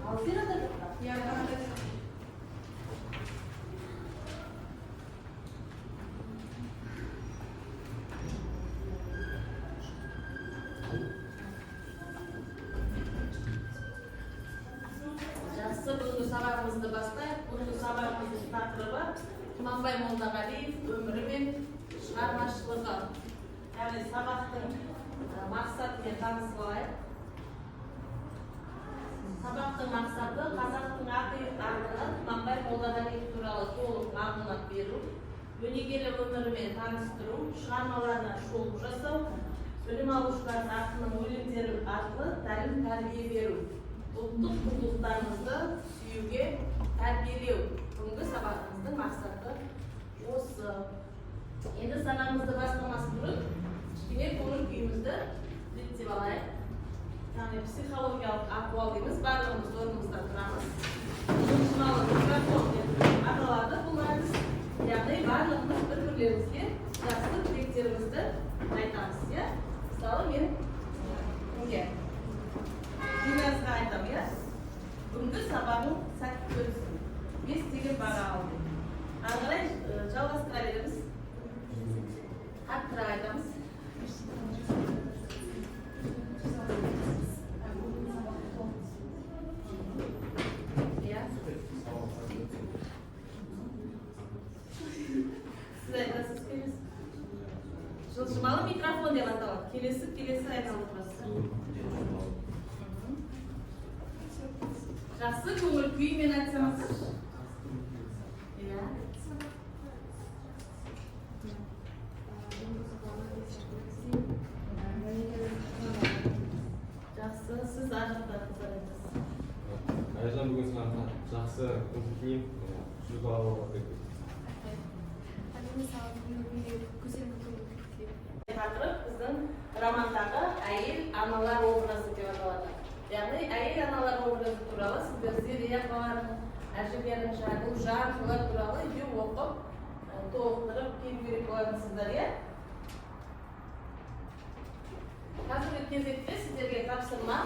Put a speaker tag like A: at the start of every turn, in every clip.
A: Бүгінгі сабағымызды бастайық. Бүгінгі сабағымыздың тақырыбы Тұманбай Молдағалиев өмірі мен шығармашылығы. Яғни сабақтың мақсатымен танысып алайық. Сабақтың мақсаты қазақтың ақыны Тұманбай Молдағалиев туралы толық мағлұмат беру, өнегелі өмірімен таныстыру, шығармаларына шолу жасау, білім алушылардың ақынның өлеңдері арқылы тәлім-тәрбие беру, ұлттық құндылықтарымызды сүюге тәрбиелеу. Бүгінгі сабағымыздың мақсаты осы. Енді сабағымызды бастамас бұрын кішкене көңіл күйімізді реттеп алайық. Яғни психологиялық ахуал дейміз, барлығымыз орнымызда тұрамыз. Жылжымалы микрофон деп аталады бұл әдіс. Яғни барлығымыз бір-бірлерімізге жақсы тілектерімізді айтамыз. Мысалы мен кімге? Диназға айтам, бүгінгі сабағың сәтті өтсін. 5 деген баға алдым. Ары қарай жалғастыра береміз. Қаттырақ айтамыз. Сіз айтасыз, келесі. Жылжымалы микрофон деп аталады. Келесі айталып тұрасыз. Жақсы көңіл күймен айтсаңыздар. Жақсы, сіз ажықтарыңыздар айтасыз.
B: Айжан бүгін саған жақсы көңіл күйім, жүз бала болады.
A: Тақырып біздің романдағы әйел аналар образы деп аталады. Яғни әйел аналар образы туралы сіздер Зере апалардың, Әжібердің, Гүлжан солар туралы үйде оқып, толықтырып келу керек боласыздар. Қазіргі кезекте сіздерге тапсырма,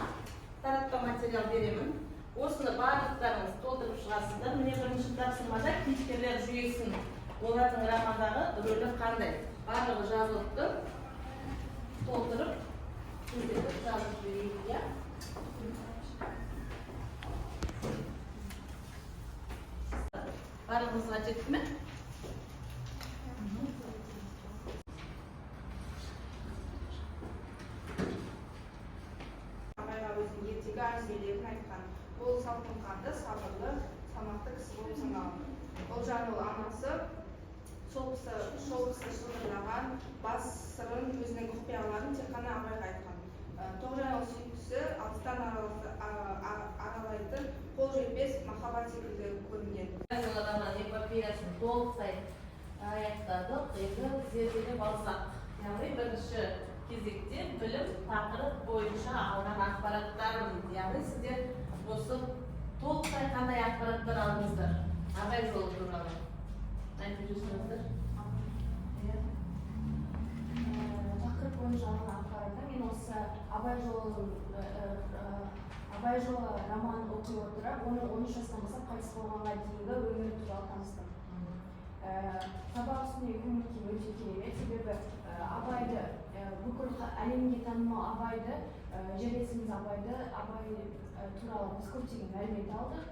A: таратпа материал беремін. Осыны барлықтарыңыз толтырып шығасыздар. Міне бірінші тапсырмада кейіпкерлер жүйесін, олардың романдағы рөлі қандай? Барлығы жазылыпты. Толтырып жазып жүйейік. Барлығымызға жетті ме?
C: Абайға өзінің ертегі әңгімелерін айтқан. Ол салқын қанды, сабырлы, салмақты кісі болып саналады. Ұлжан ол анасы, сол кісі шылдырлаған бас сырын өзінің құпияларын тек қана Абайға айтқан. Тоғжан ол сүйіктісі алыстан аралайтын қол жетпес махаббат секілді көрінген.
A: Роман эпопеясын толықтай аяқтадық. Енді зерделеп алсақ. Яғни бірінші кезекте білім тақырып бойынша алған ақпараттарын дейді. Яғни сіздер осы толықтай қандай ақпараттар алдыңыздар? Абай жолы туралы айтып жүрсеңіздер.
D: Тақырып бойынша алған ақпаратты мен осы Абай жолы романын оқи отырып, оны 13 жастан бастап қайтыс болғанға дейінгі өмірі туралы таныстым. Сабақ үстінде көңіл күйім өте керемет, себебі Абайды, бүкіл әлемге танымал Абайды, жерлесіміз Абай туралы біз көптеген мәлімет алдық.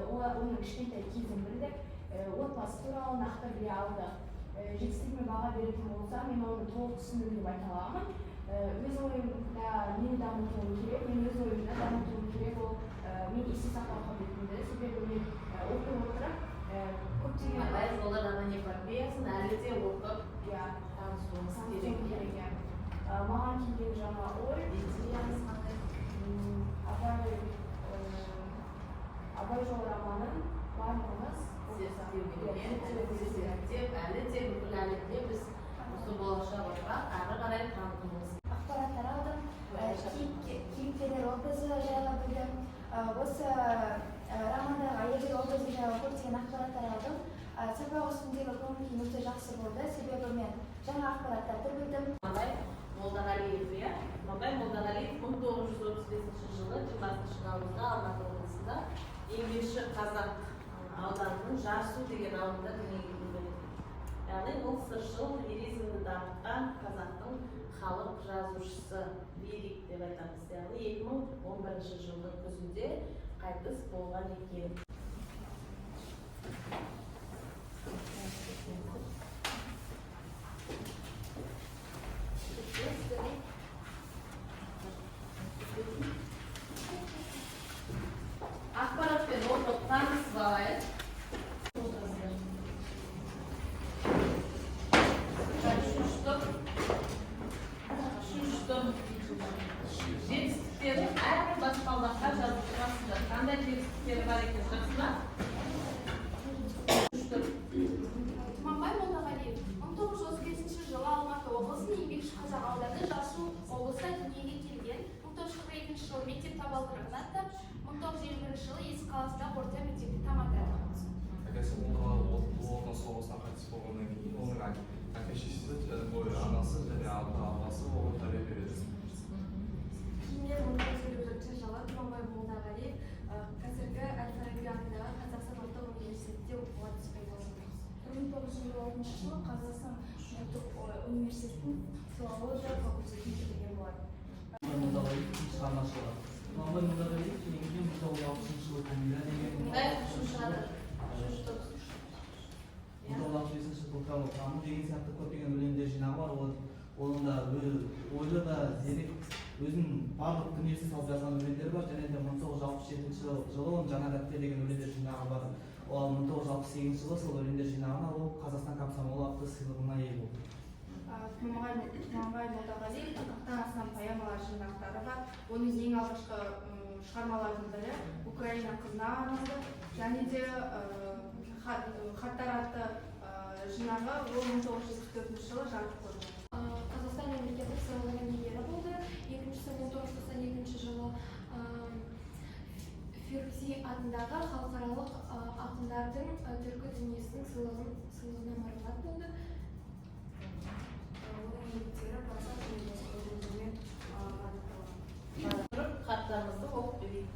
D: Оның кішкентай кезін білдік, отбасы туралы нақты біле алдық. Жетістігіме баға беретін болса, мен оны толық түсіндім деп айта аламын. Өз ойымда мені дамытуым керек, мен өз ойымда дамытуым керек, ол мен есте сақтау қабілетімді, себебі мен оқи отырып көптеген
A: Абай жолы роман эпопеясын әлі де оқып танысуымыз керек.
D: Маған келген жаңа ой,
A: идеяңыз қандай?
D: Абай жолы романын барлығымыз
A: зерттеп, әлі де бүкіл әлемде біз осы болашақ ұрпақ ары қарай танытуымыз.
D: Ақпараттар алдым, кейіпкерлер образы жайлы білдім. Осы романдағы әйелдер образы жайлы көптеген ақпараттар алдым. Сабақ үстіндегі көңіл күйім өте жақсы болды, себебі мен жаңа ақпараттарды білдім.
A: Молдағалиев, Молдағалиев 1935 жылы 20 наурызда Алматы облысында еңбекші қазақ ауданының Жарсу деген ауылында дүниеге келген. Яғни ол сыршыл лиризмді дамытқан қазақтың халық жазушысы, лирик деп айтамыз. Яғни 2011 жылдың күзінде қайтыс болған екен. Ақпаратпен оқып танысып алайық. Жетістіктері әрбір баспалдаққа жазып тұрасыздар. Қандай жетістіктері бар екен жақсылар?
E: Тұманбай Молдағалиев 1935 жылы Алматы облысының еңбекші қазақ ауданы Жарсу облысында дүниеге келген. 1942 жылы мектеп табалдырығын аттап, 1951 жылы Есік қаласындағы орта мектепті тәмамдады.
F: Әкесі Ұлы Отан соғысына қайтыс болғаннан кейін оның әке-шешесі, анасы және ағасы оған тәрбие береді.
E: Кейіннен 1954 жылы Тұманбай Молдағалиев қазіргі Әл-Фараби атындағы Қазақстан ұлттық университетінде оқуға түспек болды.
D: 1956 жылы Қазақстан ұлттық университетінің филология факультетін бітірген болады.
G: Молдағалиев шығармашылығы. Тұманбай Молдағалиев негізінен 1960 жылы Камила деген 1960 жылы Тамыр деген сияқты көптеген өлеңдер жинағы бар. Оның да ойлы да зерек өзінің барлық дүниесін салып жазған өлеңдері бар. Және де 1967 жылы оның жаңа дәптер деген өлеңдер жинағы бар. Ол 1968 жылы сол өлеңдер жинағын алып Қазақстан комсомолы атты сыйлығына ие болды.
C: Тұманбай Молдағалиев қырықтан астам поэмалар жинақтары бар. Оның ең алғашқы шығармаларының бірі Украина қызына арналды. Және де хаттар атты жинағы ол 1944 жылы жарық көрді.
E: Қазақстан мемлекеттік сыйлығының иегері болды. Екіншісі 1992 жылы Ферузи атындағы халықаралық ақындардың түркі дүниесінің сыйлығына марапат болды.
C: Оның еңбектері басқа өлеңдермен анықталған.
A: Тұрып хаттарымызды оқып берейік.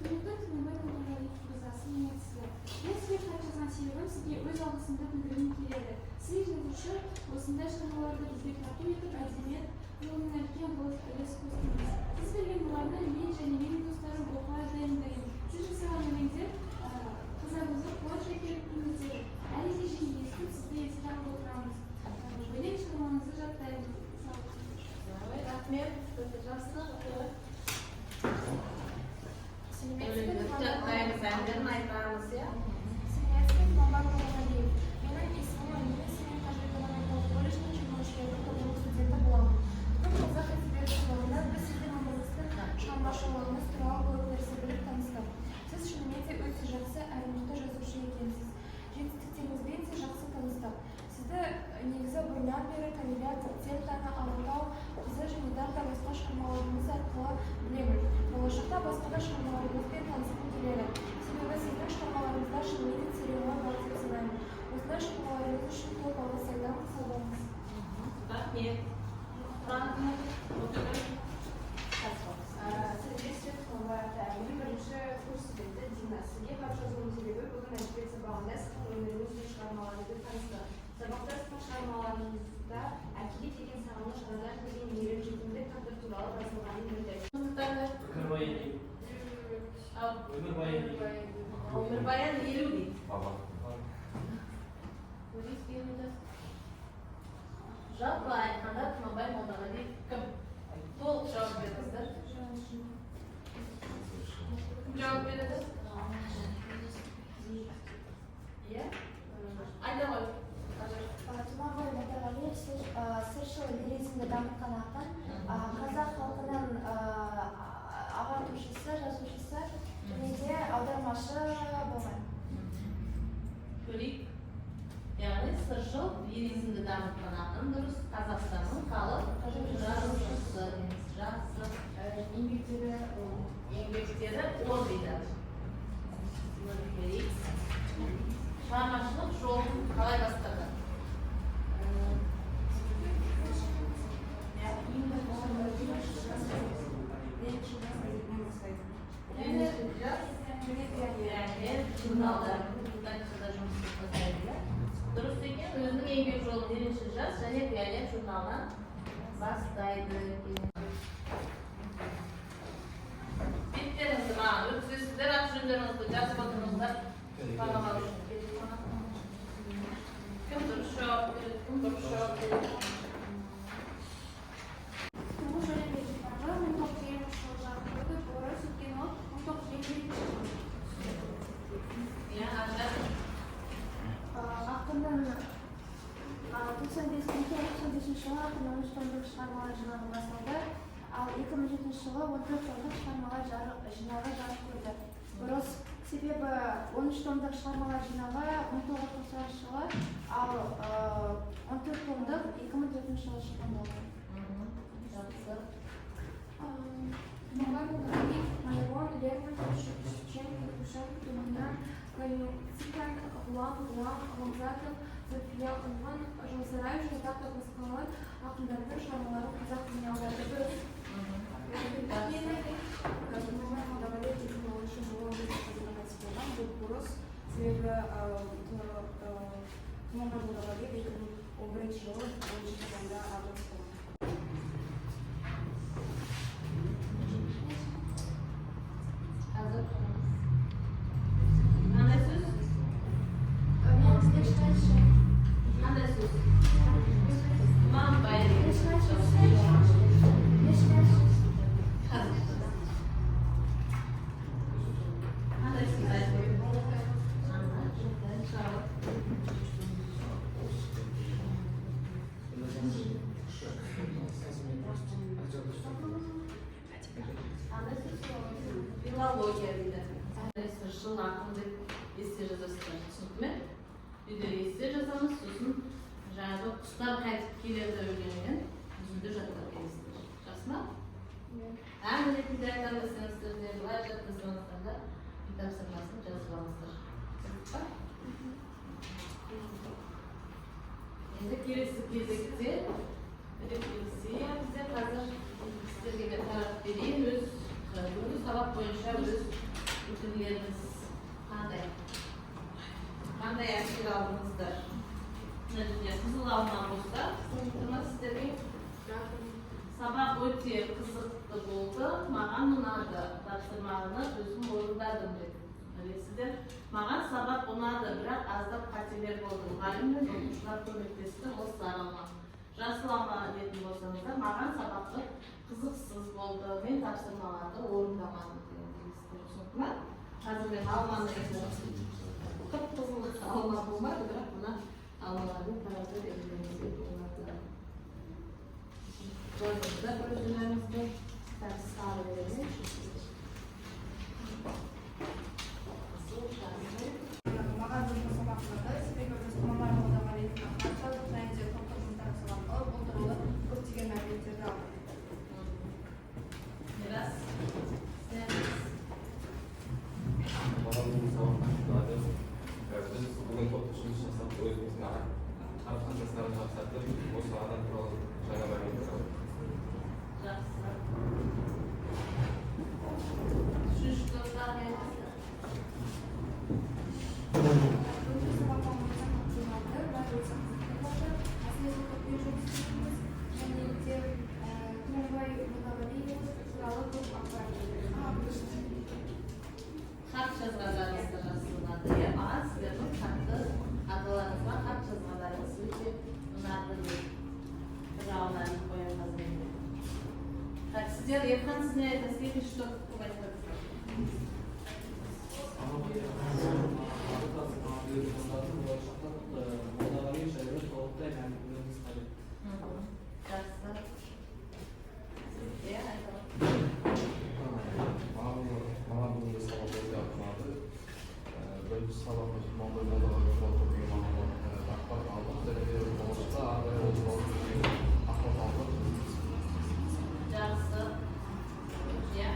E: Құрметті Тұманбай Молдағалиев мырзасы, мен сізге. Мен сізге хат жазған себебім сізге өз алғысымды білдіргім келеді. Сіз жазушы осындай шығармаларды бізге тарту етіп, әдебиет жолына үлкен үлес қостыңыз. Сіз берген мұғалімді мен және менің достарым оқуға дайындаймын. Сіз жасаған өлеңдер қызығымызды қуат шекеріп әлі де жиі естіп, сізді еске алып отырамыз. Өлең шығармаңызды жаттаймын.
A: Рахмет, жақсы.
E: Сәлеметсіз
A: әндерін айтамыз, иә?
E: Тұманбай Молдағалиев. Менің есімім немесе мен Қазақ колледжінің жүргізушілері тобының студенті боламын. Бүгін қазақ әдебиеті жолында біз сіздің өміріңіздің шығармашылығыңыз туралы көп нәрсе біліп таныстық. Сіз шынымен де өте жақсы әрі мықты жазушы екенсіз. Жетістіктеріңізбен де жақсы таныстық. Сізді негізі бұрыннан бері Камила Центаны, Алатау қызы және тағы басқа шығармаларыңыз арқылы білемін. Болашақта басқа да шығармаларыңызбен танысқым келеді. Себебі сіздің шығармаларыңызда шынымен де терең бар деп санаймын. Осындай шығармаларыңыз үшін көп алғыс айтамын, сау болыңыз.
A: Рахмет.
D: Сәлеметсіз, Тұманбай ата. Менің бірінші курс студенті Дина. Сізге хат жазуым себебі бүгін әдебиет сабағында сіздің өміріңізбен шығармаларыңызды таныстық. Сабақта сіздің шығармаларыңызда әкеге деген сағыныш, анадан келген мейірім, жетімдік тағдыр туралы жазылғанын білдік.
A: Өмірбаян елу дейді. Жалпы айтқанда Тұманбай Молдағалиев кім? Толық жауап беріңіздер. Кім жауап береді? Иә? Айта ғой.
E: Тұманбай Молдағалиев сыршыл лиризмді дамытқан ақын, қазақ халқының ағартушысы, жазушысы және де аудармашы болған.
A: Көрейік. Яғни сыршыл лиризмді дамытқан ақын дұрыс, Қазақстанның халық жазушысы. Жақсы. Еңбектері ол дейді. Көрейік. Шығармашылық жолын қалай бастады? журналдарын редакцияда жұмыс жасайды. Дұрыс екен, өзінің еңбек жолын 1-ші жас және Пионер журналынан бастайды. Беттеріңізді маған өткізесіздер, аты-жөндеріңізді жазып отырыңыздар. Бағамал үшін телефон. Кім дұрыс жауап береді, кім дұрыс жауап береді.
E: Тұңғыш әлем экипажы 1920 жылы жарық көрді, орыс өткен ол 1957 жылы.
A: Иә, Ажар.
E: Ақынның 95 жылы ақынның 3 томдық шығармалар жинағы басталды, ал 2007 жылы 14 томдық шығармалар жинағы жарық көрді. Дұрыс, себебі 13 томдық шығармалар жинағы 1990 жылы, ал 14 томдық 2004 жылы шыққан болды.
A: Жақсы.
E: Могла бы говорить моего Лермонтова, Шевченко, Душевка, Туманян, Галина, Гулам, Вокзатов, София Ханван, Жолсарай, Жолдақ Басқалар, ақындардың шығармалары қазақ тіліне аударды. Дұрыс.
D: Бұл бұрыс, себебі Тұманға Молдағалиев 2011 жылы 10-ші қазанда авторлық
A: Hazır. Қандай сөз? Қандай сөз? Мам байы. Қандай сөз айтып? Филология дейді. Жыл ақын деп есте жазасыздар, түсінді ме? Үйде есте жазамыз, сосын жаңағы құстар қайтып келеді өлеңнен жүзінде жаттап келесіздер. Жақсы ма? Әңгіме ретінде айтқан десеңіздер де, былай жаттасаңыздар да үй тапсырмасын жазып алыңыздар. Түсінді ме? Енді келесі кезекте рефлексия бізде қазір сіздерге мен тарап берейін. Өз сабақ бойынша өз үтімлеріңіз қандай әсер алдыңыздар? Қызыл алма болса, сіздерге сабақ өте қызықты болды, маған ұнады, тапсырманы өзім орындадым деп білесіздер. Маған сабақ ұнады, бірақ аздап қателер болды. Мұғалім мен оқушылар көмектесті, осы сары алма. Жасыл алма дейтін болсаңыздар, маған сабақты қызықсыз болды, мен тапсырмаларды орындамадым деген білесіздер. Түсінді ме? Қазір мен алманы қып-қызыл алма болмады, бірақ мына алмалардың таразы белгілеріңізге болады. Жазыңыздар өзілеріңізді сары беремін.
C: Маған жұмыс сабақтарда себебі біз Тұманбай Молдағалиевтің қаншалық және топтық жұмыстар арқылы бұл туралы көптеген мәліметтерді алдық.
A: Мирас.
B: Biz bugün topluşumuz жасап, өзіміздің әрқаншасына тапсырдық, осы адам туралы жаңа мәлімет алып.
A: Жақсы. Үшінші топтар айтыңыздар. Хат жазғандарыңызды жасылынады. Маған сіздердің хатты аталарыңызға хат жазғандарыңыз өте ұнады деп бір ауына дейін қоян қазір. Так, сіздер Ерхан сізіне айтасыз, что көп айтасыздар. Жақсы. Иә, айтамын.
F: Маған бүгінгі сабақ өте ұнады. Бірінші сабақта Тұманбай Молдағалиев деген маманнан ақпарат алдық, және де болашақта ары қарай ол туралы ақпарат алдық.
A: Жақсы. Иә,